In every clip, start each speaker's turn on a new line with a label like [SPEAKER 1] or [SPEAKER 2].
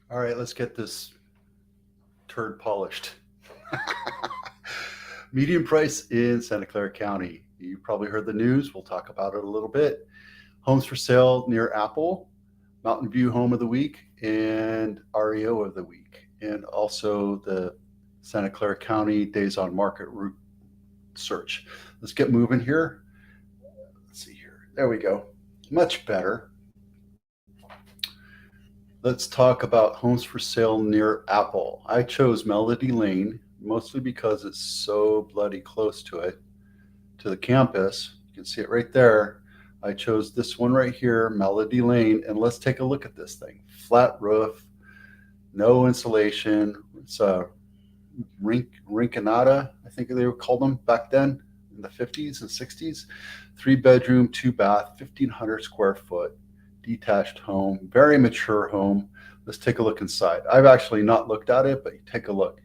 [SPEAKER 1] All right, let's get this turd polished. Median price in Santa Clara County. You probably heard the news. We'll talk about it a little bit. Homes for sale near Apple, Mountain View Home of the Week, and REO of the Week, and also the Santa Clara County Days on Market route search. Let's get moving here. Let's see here. There we go. Much better. Let's talk about homes for sale near Apple. I chose Melody Lane mostly because it's so bloody close to it, to the campus. You can see it right there. I chose this one right here, Melody Lane, and let's take a look at this thing. Flat roof, no insulation. It's a rinconada, I think they would call them back then in the 50s and 60s. 3 bedroom, 2 bath, 1,500 square foot, detached home, very mature home. Let's take a look inside. I've actually not looked at it, but take a look.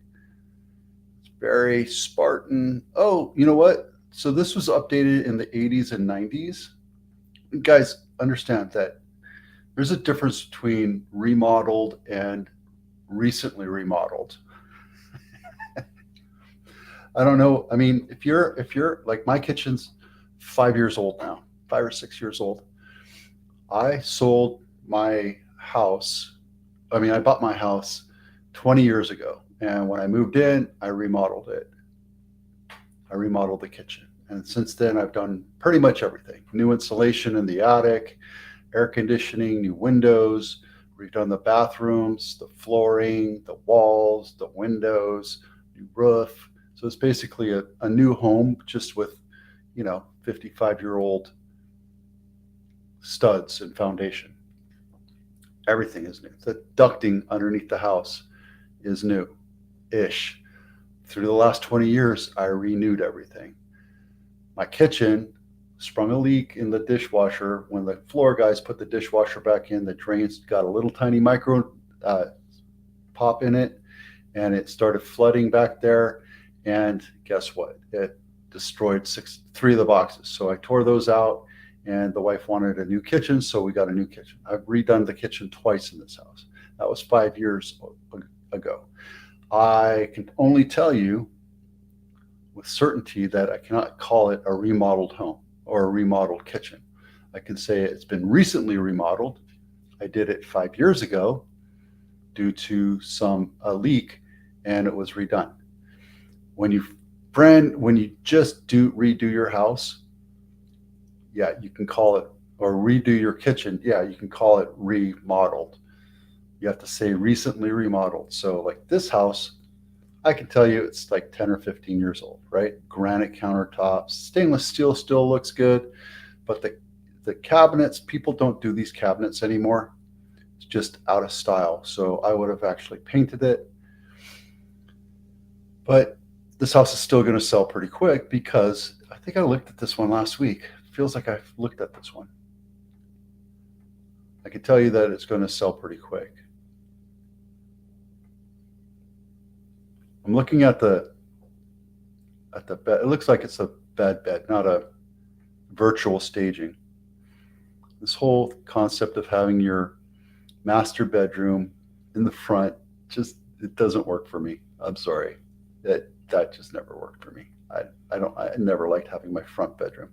[SPEAKER 1] It's very Spartan. Oh, you know what? So this was updated in the 80s and 90s. Guys, understand that there's a difference between remodeled and recently remodeled. I don't know. I mean, if you're like my kitchen's 5 years old now, 5 or 6 years old. I sold my house. I mean, I bought my house 20 years ago, and when I moved in, I remodeled it. I remodeled the kitchen, and since then, I've done pretty much everything: new insulation in the attic, air conditioning, new windows. We've done the bathrooms, the flooring, the walls, the windows, new roof. So it's basically a new home just with, 55-year-old studs and foundation. Everything is new. The ducting underneath the house is new ish. Through the last 20 years, I renewed everything. My kitchen sprung a leak in the dishwasher. When the floor guys put the dishwasher back in, the drains got a little tiny micro pop in it, and it started flooding back there. And guess what? It destroyed three of the boxes. So I tore those out, and the wife wanted a new kitchen, so we got a new kitchen. I've redone the kitchen twice in this house. That was 5 years ago. I can only tell you with certainty that I cannot call it a remodeled home or a remodeled kitchen. I can say it's been recently remodeled. I did it 5 years ago due to some a leak, and it was redone. When you when you just redo your house, yeah, you can call it, or redo your kitchen, yeah, you can call it remodeled. You have to say recently remodeled. So like this house, I can tell you it's like 10 or 15 years old, right? Granite countertops, stainless steel still looks good, but the cabinets, people don't do these cabinets anymore. It's just out of style. So I would have actually painted it. But this house is still going to sell pretty quick because I think I looked at this one last week. It feels like I've looked at this one. I can tell you that it's going to sell pretty quick. I'm looking at the bed. It looks like it's a bed, not a virtual staging. This whole concept of having your master bedroom in the front, just it doesn't work for me. I'm sorry. That just never worked for me. I never liked having my front bedroom.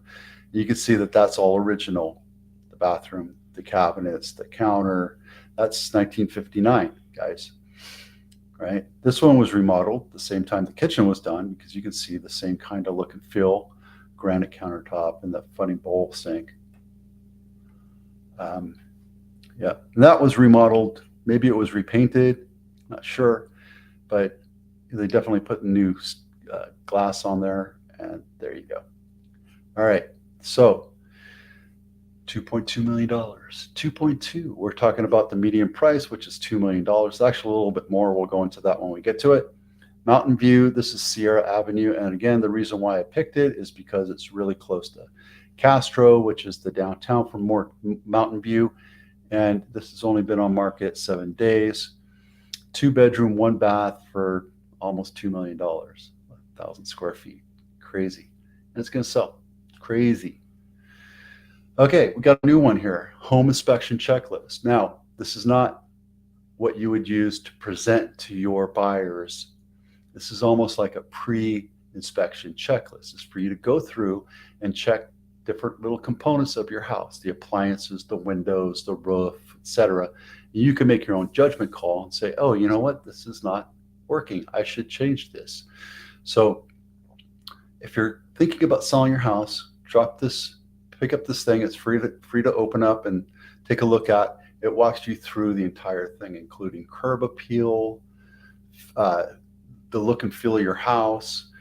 [SPEAKER 1] You can see that that's all original. The bathroom, the cabinets, the counter. That's 1959, guys. Right? This one was remodeled the same time the kitchen was done because you can see the same kind of look and feel, granite countertop and that funny bowl sink. Um, yeah, and that was remodeled. Maybe it was repainted, not sure, but they definitely put new glass on there, and there you go. All right, so $2.2 million. 2.2. We're talking about the median price, which is $2 million. Actually, a little bit more. We'll go into that when we get to it. Mountain View. This is Sierra Avenue, and again, the reason why I picked it is because it's really close to Castro, which is the downtown from Mountain View, and this has only been on market 7 days. 2 bedroom, 1 bath for almost $2 million, 1,000 square feet. Crazy. And it's going to sell. Crazy. Okay, we got a new one here, home inspection checklist. Now, this is not what you would use to present to your buyers. This is almost like a pre-inspection checklist. It's for you to go through and check different little components of your house, the appliances, the windows, the roof, etc. You can make your own judgment call and say, oh, you know what, this is not working. I should change this. So if you're thinking about selling your house, pick up this thing. It's free to open up and take a look at. It walks you through the entire thing, including curb appeal, the look and feel of your house,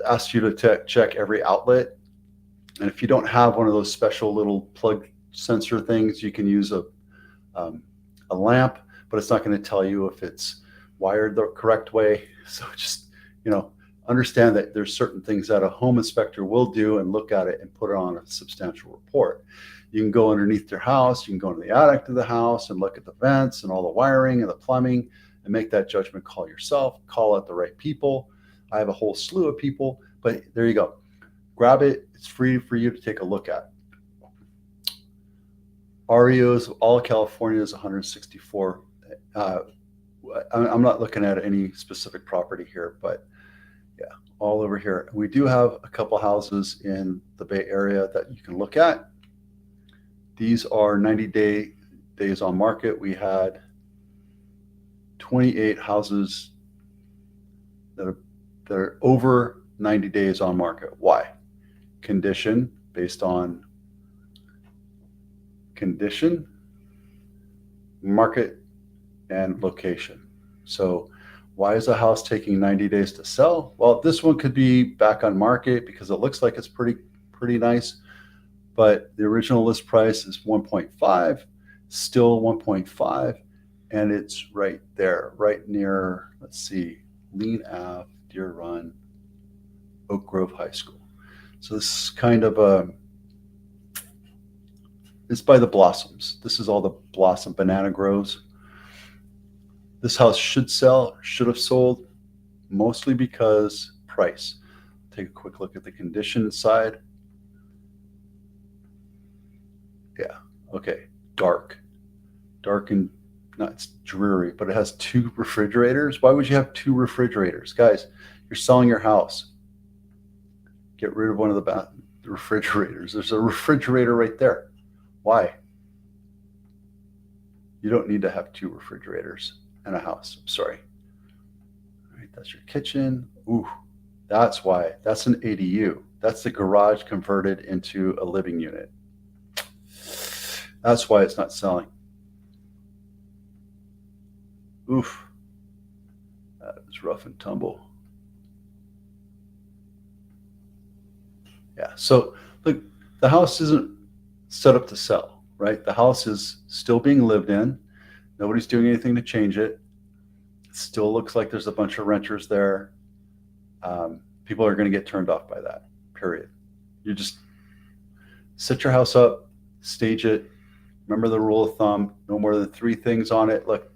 [SPEAKER 1] asks you to check every outlet. And if you don't have one of those special little plug sensor things, you can use a lamp, but it's not going to tell you if it's wired the correct way. So just, understand that there's certain things that a home inspector will do and look at it and put it on a substantial report. You can go underneath your house, you can go into the attic of the house and look at the vents and all the wiring and the plumbing and make that judgment call yourself, call out the right people. I have a whole slew of people, but there you go. Grab it. It's free for you to take a look at. REOs, all of California is 164. I'm not looking at any specific property here, but yeah, all over here. We do have a couple houses in the Bay Area that you can look at. These are 90 days on market. We had 28 houses that are over 90 days on market. Why? Condition, based on condition, market, and location. So why is a house taking 90 days to sell? Well, this one could be back on market because it looks like it's pretty nice, but the original list price is 1.5, still 1.5, and it's right there, right near, let's see, Lean Ave, Deer Run, Oak Grove High School. So this is kind of it's by the Blossoms. This is all the Blossom banana groves. This house should have sold, mostly because price. Take a quick look at the condition side. Yeah, okay, dark and not dreary, but it has 2 refrigerators. Why would you have 2 refrigerators? Guys, you're selling your house. Get rid of one of the refrigerators. There's a refrigerator right there. Why? You don't need to have 2 refrigerators in a house. I'm sorry. All right, that's your kitchen. Ooh, that's why. That's an ADU. That's the garage converted into a living unit. That's why it's not selling. Oof. That is rough and tumble. Yeah, so look, the house isn't set up to sell, right? The house is still being lived in. Nobody's doing anything to change it. It still looks like there's a bunch of renters there. People are going to get turned off by that, period. You just set your house up, stage it. Remember the rule of thumb, no more than 3 things on it. Look,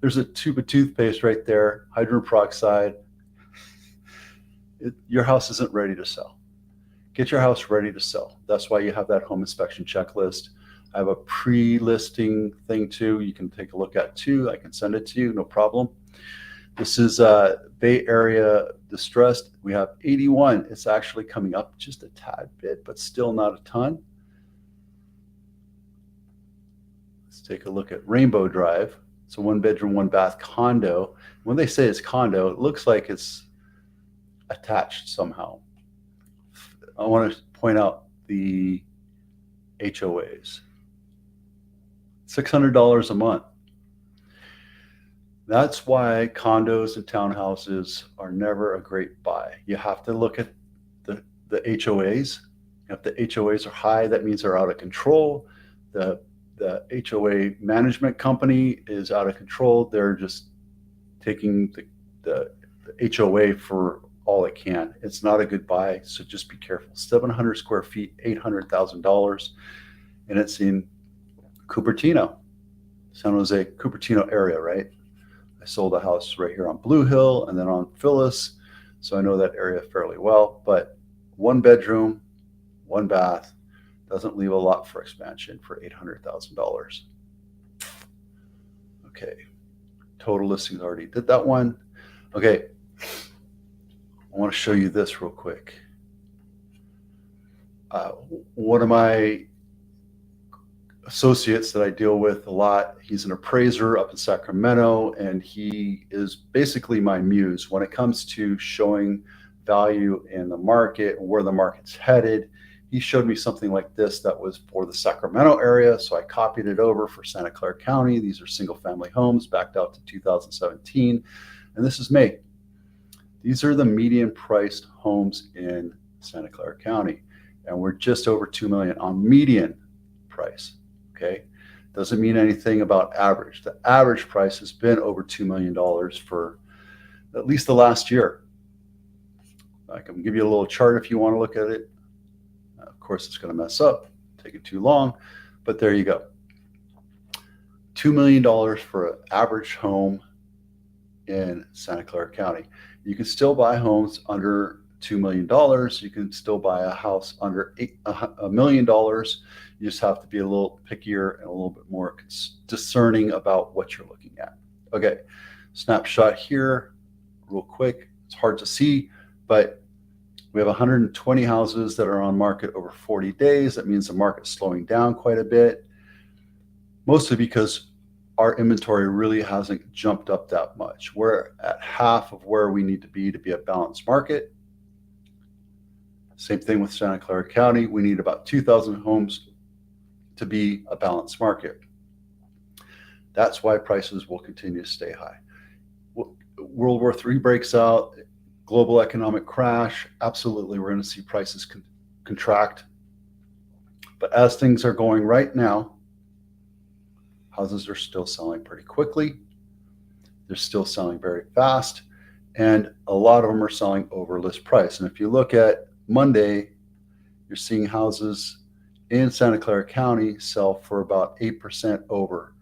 [SPEAKER 1] there's a tube of toothpaste right there, hydrogen peroxide. Your house isn't ready to sell. Get your house ready to sell. That's why you have that home inspection checklist. I have a pre-listing thing too. You can take a look at too. I can send it to you, no problem. This is Bay Area distressed. We have 81. It's actually coming up just a tad bit, but still not a ton. Let's take a look at Rainbow Drive. It's a 1-bedroom, 1-bath condo. When they say it's condo, it looks like it's attached somehow. I want to point out the HOAs. $600 a month. That's why condos and townhouses are never a great buy. You have to look at the HOAs. If the HOAs are high, that means they're out of control. The HOA management company is out of control. They're just taking the HOA for all it can. It's not a good buy, so just be careful. 700 square feet, $800,000, and it's in Cupertino, San Jose, Cupertino area, right? I sold a house right here on Blue Hill and then on Phyllis, so I know that area fairly well. But 1 bedroom, 1 bath, doesn't leave a lot for expansion for $800,000. Okay. Total listings, already did that one. Okay. I want to show you this real quick. One of my associates that I deal with a lot, he's an appraiser up in Sacramento, and he is basically my muse when it comes to showing value in the market and where the market's headed. He showed me something like this that was for the Sacramento area, so I copied it over for Santa Clara County. These are single family homes backed out to 2017, and this is May. These are the median priced homes in Santa Clara County, and we're just over 2 million on median price. Okay, doesn't mean anything about average. The average price has been over $2 million for at least the last year. I can give you a little chart if you want to look at it. Of course, it's going to mess up, take it too long, but there you go. $2 million for an average home in Santa Clara County. You can still buy homes under $2 million. You can still buy a house under $1 million. You just have to be a little pickier and a little bit more discerning about what you're looking at. Okay, snapshot here real quick. It's hard to see, but we have 120 houses that are on market over 40 days. That means the market's slowing down quite a bit, mostly because our inventory really hasn't jumped up that much. We're at half of where we need to be a balanced market. Same thing with Santa Clara County. We need about 2,000 homes to be a balanced market. That's why prices will continue to stay high. World War III breaks out, global economic crash, absolutely we're going to see prices contract. But as things are going right now, houses are still selling pretty quickly. They're still selling very fast, and a lot of them are selling over list price. And if you look at Monday, you're seeing houses in Santa Clara County sell for about 8% over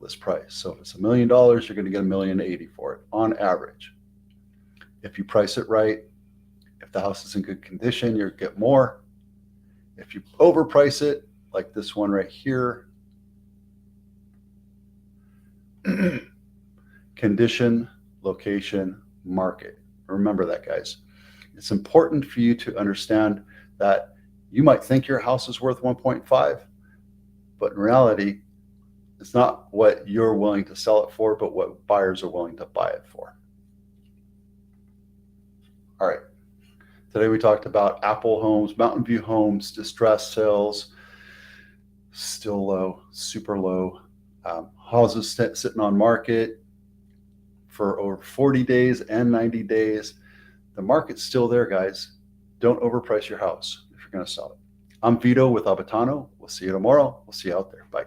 [SPEAKER 1] list price. So if it's $1 million, you're going to get $1.080 million for it on average. If you price it right, if the house is in good condition, you'll get more. If you overprice it, like this one right here, condition, location, market. Remember that, guys. It's important for you to understand that you might think your house is worth 1.5, but in reality, it's not what you're willing to sell it for, but what buyers are willing to buy it for. All right. Today we talked about Apple homes, Mountain View homes, distressed sales, still low, super low. Houses sitting on market for over 40 days and 90 days. The market's still there, guys. Don't overprice your house if you're going to sell it. I'm Vito with Abitano. We'll see you tomorrow. We'll see you out there. Bye.